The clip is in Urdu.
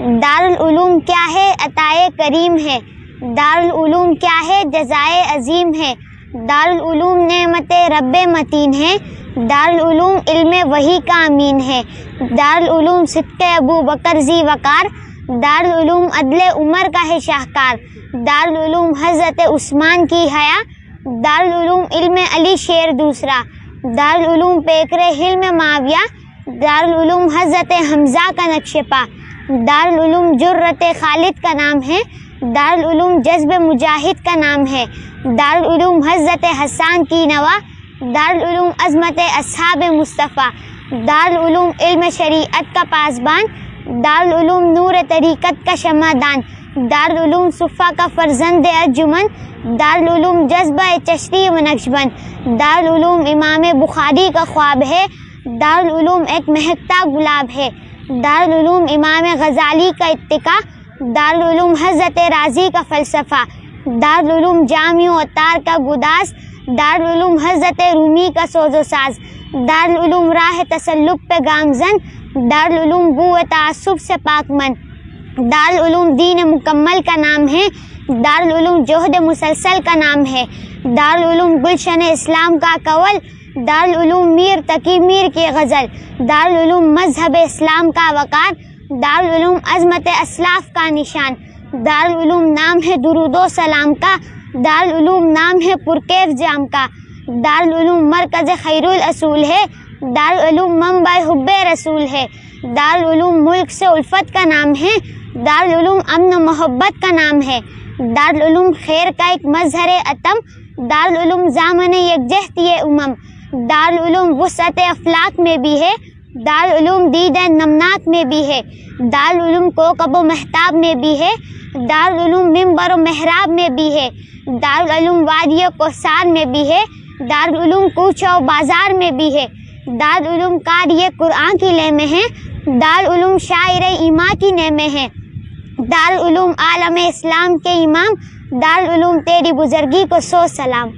دارالعلوم کیا ہے عطائے کریم ہے، دارالعلوم کیا ہے جزائے عظیم ہے، دارالعلوم نعمت رب متین ہے، دارالعلوم علم وحی کا امین ہے، دارالعلوم صدق ابو بکر ذی وقار، دارالعلوم عدل عمر کا ہے شاہکار، دارالعلوم حضرت عثمان کی حیا، دارالعلوم علم علی شیر دوسرا، دارالعلوم پیکر حلم معاویہ، دارالعلوم حضرت حمزہ کا نقش پا، دارالعلوم جرت خالد کا نام ہے، دارالعلوم جذب مجاہد کا نام ہے، دارالعلوم حضرت حسان کی نوا، دارالعلوم عظمت اصحاب مصطفیٰ، دارالعلوم علم شریعت کا پاسبان، دارالعلوم نور طریقت کا شمعدان، دارالعلوم صفا کا فرزند ارجمن، دارالعلوم جذبہ تشریح و نقشبند، دارالعلوم امام بخاری کا خواب ہے، دارالعلوم ایک مہکتا گلاب ہے، دارالعلوم امام غزالی کا اتقا، دارالعلوم حضرت رازی کا فلسفہ، دارالعلوم جامع و عطار کا گداز، دارالعلوم حضرت رومی کا سوز و ساز، دارالعلوم راہ تسلق پہ گامزن، دارالعلوم بو تعصب سے پاک من، دارالعلوم دین مکمل کا نام ہے، دارالعلوم جہد مسلسل کا نام ہے، دارالعلوم گلشن اسلام کا قول، دارالعلوم میر تقی میر کی غزل، دارالعلوم مذہب اسلام کا وقار، دارالعلوم عظمت اسلاف کا نشان، دارالعلوم نام ہے درود و سلام کا، دارالعلوم نام ہے پرکیف جام کا، دارالعلوم مرکز خیر الاصول ہے، دارالعلوم منبع حب رسول ہے، دارالعلوم ملک سے الفت کا نام ہے، دارالعلوم امن و محبت کا نام ہے، دارالعلوم خیر کا ایک مظہر اتم، دارالعلوم ضامن یکجہتی امم، دارالعلوم وسعت افلاک میں بھی ہے، دارالعلوم دید نمناک میں بھی ہے، دارالعلوم کوکب و مہتاب میں بھی ہے، دارالعلوم منبر و محراب میں بھی ہے، دارالعلوم وادی و کوثار میں بھی ہے، دارالعلوم کوچہ و بازار میں بھی ہے، دارالعلوم قاری قرآن کی لے میں ہے، دارالعلوم شاعر ایماں کی نے میں ہے، دارالعلوم عالم اسلام کے امام، دارالعلوم تیری بزرگی کو سو سلام۔